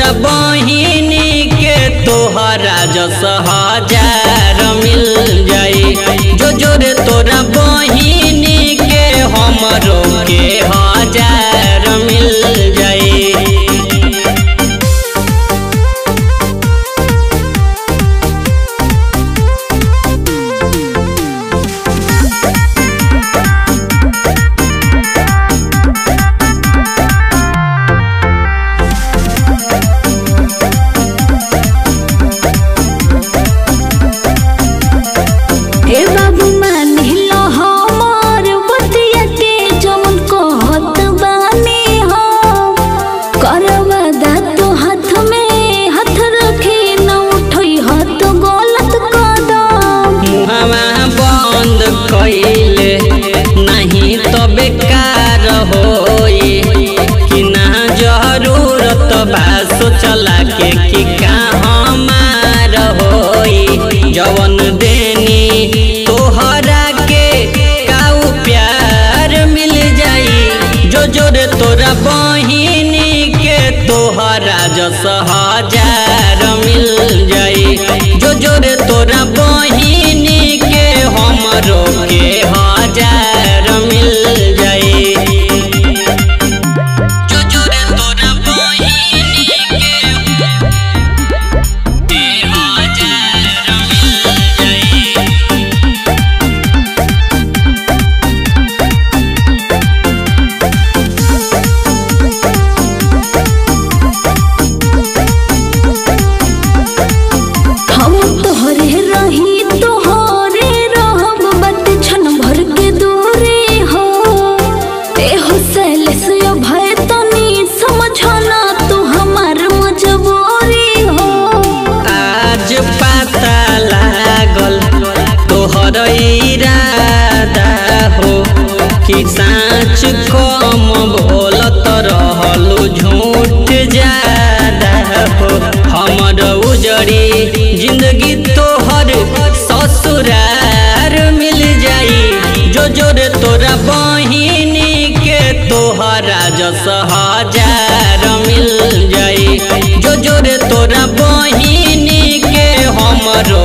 तोरा बहिनी के तोहरा जस हजार मिल जाई। जो जोरे तोरा बहिनी के हमरो के हजार मिल जाई। कैले नहीं तो बेकार होई कि ना जरूरत बा सोचला के कि हमार होई। जवन देनी तोहरा के काऊ प्यार मिल जाई। जो जोरे तोरा बहिनी के तोहरा जस हजार मिल जाई। जो जोरे तोरा बहिनी के हमरो के हजार मिल जाई। जो जोरे तोरा बहिनी के हजार मिल जाई। हम तोहरे रही तोहरे रहब बट क्षण भर के दूरी हो। एहो सैलेश भय तनी समझना तू हमार मजबूरी हो। आज पता लागल तोहर इरादा हो कि सच कम बोलत रहलू झूठ ज्यादा हो। हमर उजड़ी जिंदगी तोहर ससुरार मिल जाई। जो जोरे तोरा बहिनी के तोहरा जस हजार मिल जाई। जो जोरे तोरा बहिनी के हमरो